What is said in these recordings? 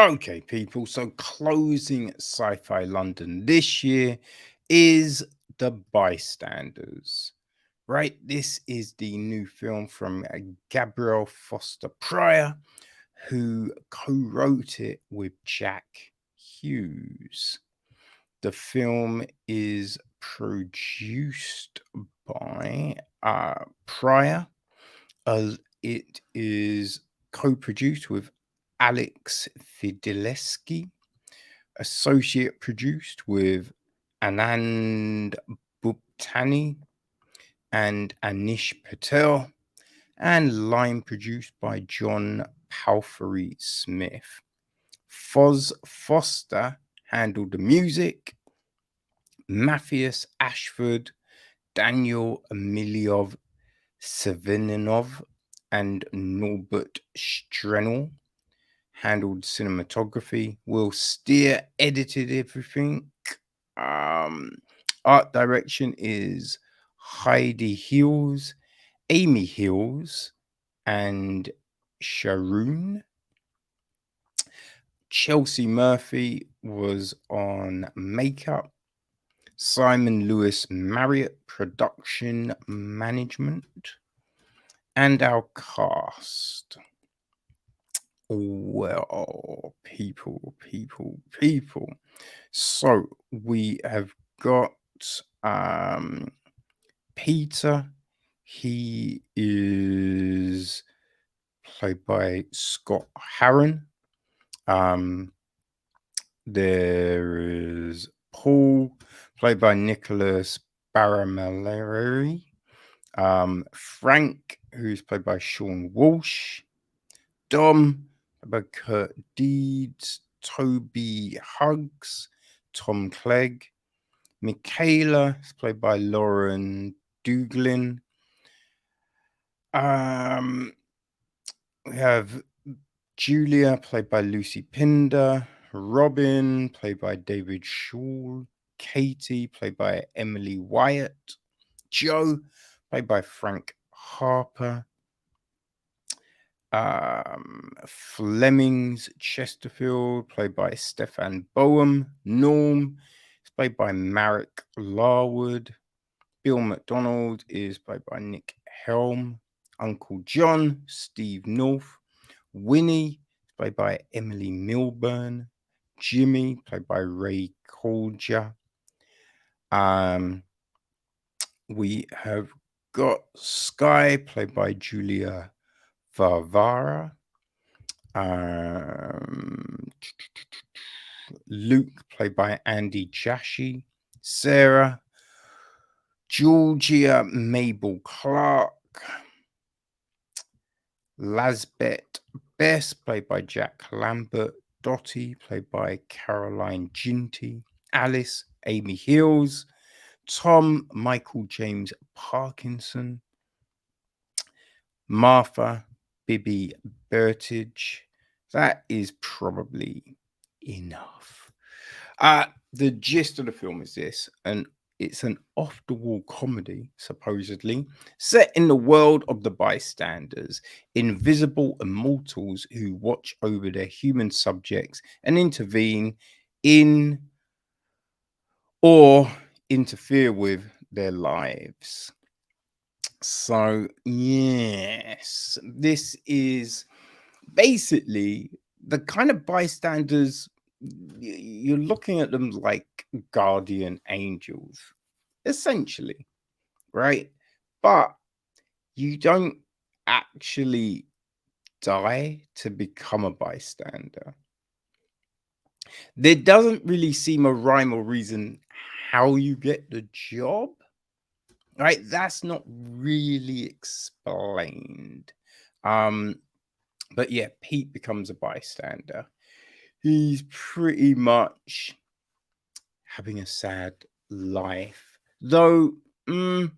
Okay, people. So closing Sci-Fi London this year is The Bystanders. Right? This is the new film from Gabriel Foster Prior, who co-wrote it with Jack Hughes. The film is produced by Prior, as it is co-produced with Alex Fidelewski, associate produced with Anand Bhuptani and Anish Patel, and line produced by John Palfrey Smith. Foster handled the music. Matthias Ashford, Daniel Emiliov Savininov, and Norbert Strenel handled cinematography. Will Steer edited everything. Art direction is Heidi Hills, Amy Hills, and Sharoon. Chelsea Murphy was on makeup. Simon Lewis Marriott, production management. And our cast. Well, people. So we have got Peter. He is played by Scott Haran. There is Paul, played by Nicholas Baramalleri. Frank, who's played by Seann Walsh. Dom, played by Kurt Deeds. Toby Huggs, Tom Clegg. Michaela, is played by Lauren Douglin. We have Julia, played by Lucy Pinder. Robin, played by David Shaw. Katie, played by Emily Wyatt. Joe, played by Frank Harper. Flemings Chesterfield, played by Stefan Boehm. Norm is played by Marek Larwood. Bill McDonald is played by Nick Helm. Uncle John, Steve North. Winnie, played by Emily Milburn. Jimmy, played by Ray Kolja. We have got Sky, played by Julia Varvara. Luke, played by Andy Jassy. Sarah, Georgia Mabel Clark. Lasbeth Bess, played by Jack Lambert. Dottie, played by Caroline Ginty. Alice, Amy Hills. Tom, Michael James Parkinson. Martha, Bibby Burtage. That is probably enough. The gist of the film is this, and it's an off-the-wall comedy, supposedly, set in the world of the Bystanders, invisible immortals who watch over their human subjects and intervene in or interfere with their lives. So, yes, this is basically the kind of bystanders. You're looking at them like guardian angels, essentially, right? But you don't actually die to become a bystander. There doesn't really seem a rhyme or reason how you get the job, right? That's not really explained. But yeah, Pete becomes a bystander. He's pretty much having a sad life, though. I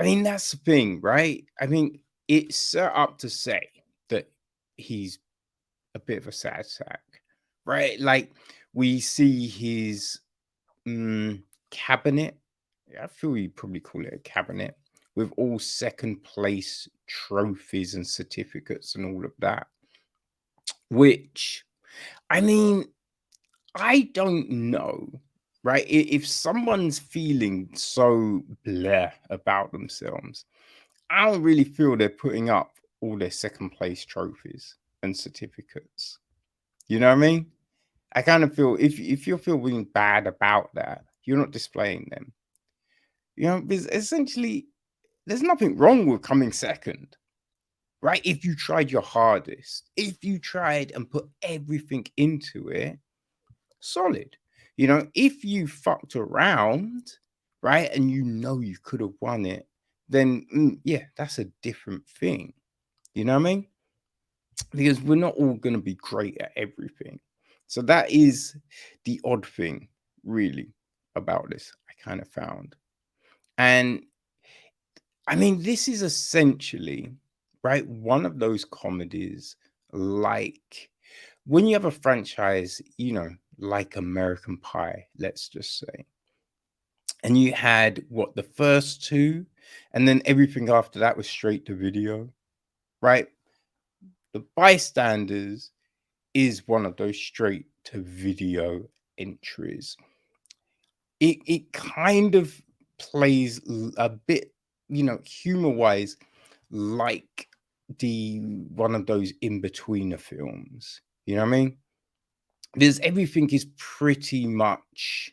mean, that's the thing, right? I mean, it's set up to say that he's a bit of a sad sack, right? Like, we see his cabinet. I feel you'd probably call it a cabinet with all second place trophies and certificates and all of that, which I mean, I don't know, right? If someone's feeling so bleh about themselves, I don't really feel they're putting up all their second place trophies and certificates. You know what I mean? I kind of feel if you're feeling bad about that, you're not displaying them. You know, because essentially there's nothing wrong with coming second, right? If you tried your hardest, if you tried and put everything into it, solid. You know, if you fucked around, right, and you know you could have won it, then yeah, that's a different thing. You know what I mean? Because we're not all going to be great at everything. So that is the odd thing, really, about this, I kind of found. And I mean, this is essentially, right, one of those comedies like when you have a franchise, you know, like American Pie, let's just say, and you had what the first two, and then everything after that was straight to video, right? The Bystanders is one of those straight to video entries. It kind of plays a bit, you know, humor wise, like the one of those in betweener films. You know what I mean? Because everything is pretty much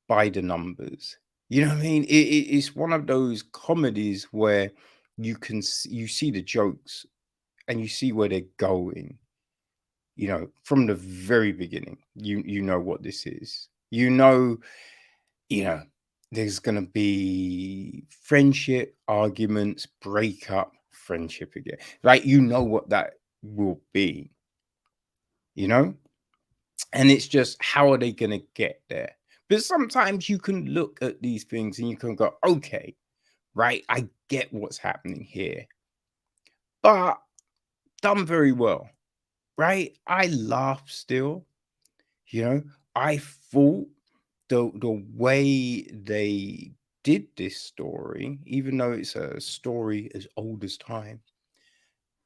by the numbers. You know what I mean? It's one of those comedies where you see the jokes and you see where they're going. You know, from the very beginning, you know what this is. You know, there's gonna be friendship, arguments, breakup, friendship again. Like you know what that will be. You know, and it's just how are they gonna get there? But sometimes you can look at these things and you can go, okay, right, I get what's happening here, but done very well, right? I laugh still, you know. I thought the way they did this story, even though it's a story as old as time,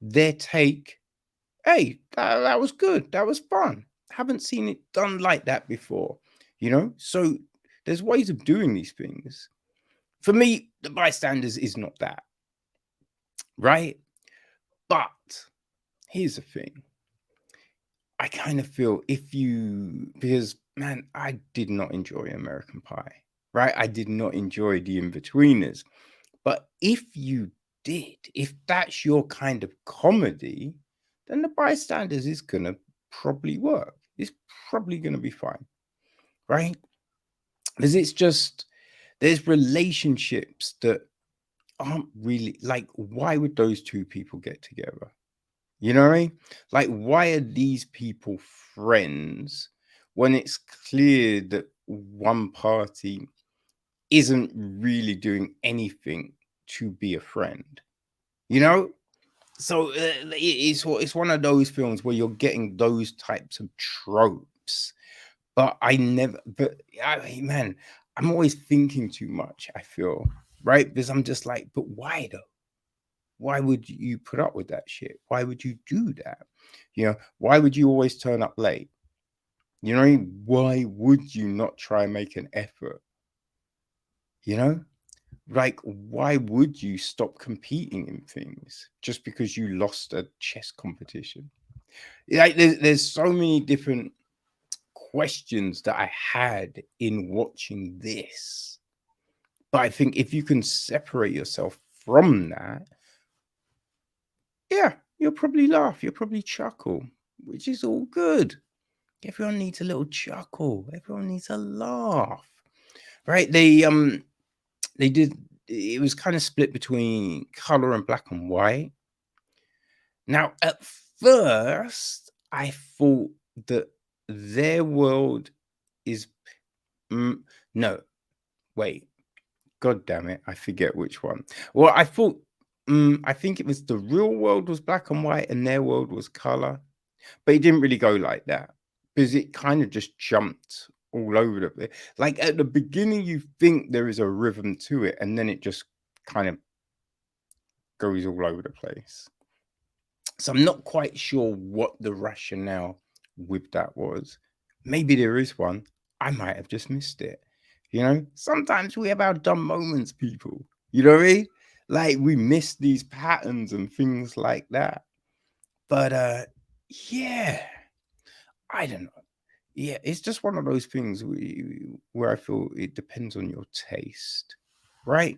their take, hey, that was good. That was fun. Haven't seen it done like that before, you know? So there's ways of doing these things. For me, the Bystanders is not that, right? But here's the thing. I kind of feel because man, I did not enjoy American Pie, right? I did not enjoy The Inbetweeners. But if you did, if that's your kind of comedy, then The Bystanders is going to probably work. It's probably going to be fine, right? Because it's just, there's relationships that aren't really like, why would those two people get together? You know what I mean? Like, why are these people friends when it's clear that one party isn't really doing anything to be a friend? You know? So it's one of those films where you're getting those types of tropes. But I mean, man, I'm always thinking too much, I feel, right? Because I'm just like, but why though? Why would you put up with that shit? Why would you do that? You know, why would you always turn up late? You know, what I mean? Why would you not try and make an effort? You know, like why would you stop competing in things just because you lost a chess competition? Like there's so many different questions that I had in watching this. But I think if you can separate yourself from that, yeah, you'll probably laugh, you'll probably chuckle, which is all good. Everyone needs a little chuckle. Everyone needs a laugh. Right? They did it was kind of split between color and black and white. Now, at first, I thought that their world is no, wait. God damn it, I forget which one. Well, I thought I think it was the real world was black and white and their world was color. But it didn't really go like that because it kind of just jumped all over the place. Like at the beginning, you think there is a rhythm to it, and then it just kind of goes all over the place. So I'm not quite sure what the rationale with that was. Maybe there is one. I might have just missed it. Sometimes we have our dumb moments, people. You know what I mean? Like we miss these patterns and things like that. But yeah, I don't know. Yeah, it's just one of those things where I feel it depends on your taste, right?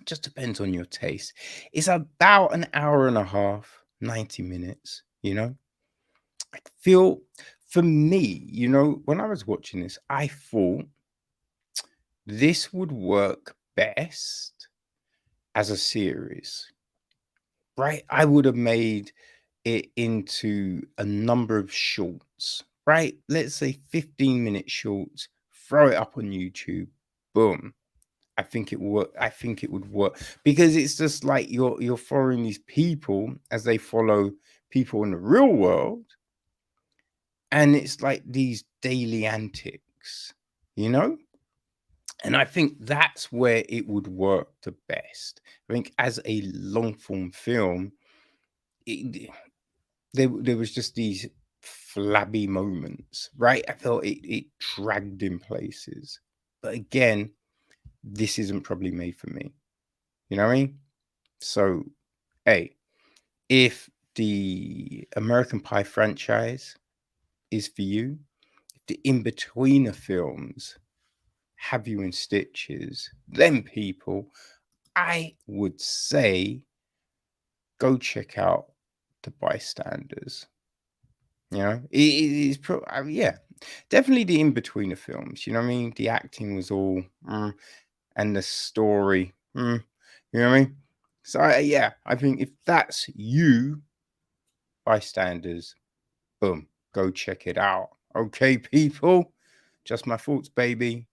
It just depends on your taste. It's about an hour and a half, 90 minutes, I feel for me, when I was watching this, I thought this would work best as a series, right? I would have made it into a number of shorts, right? Let's say 15-minute shorts, throw it up on YouTube, boom. I think it would. I think it would work because it's just like you're following these people as they follow people in the real world, and it's like these daily antics, you know. And I think that's where it would work the best. I think as a long form film, there was just these flabby moments, right? I felt it dragged in places. But again, this isn't probably made for me. You know what I mean? So, hey, if the American Pie franchise is for you, if the in-betweener films have you in stitches, then people, I would say go check out the Bystanders. It is yeah, definitely the in-betweener films. You know what I mean? The acting was all, and the story, you know what I mean? So yeah, I think if that's you, Bystanders, boom, go check it out. Okay, people, just my thoughts, baby.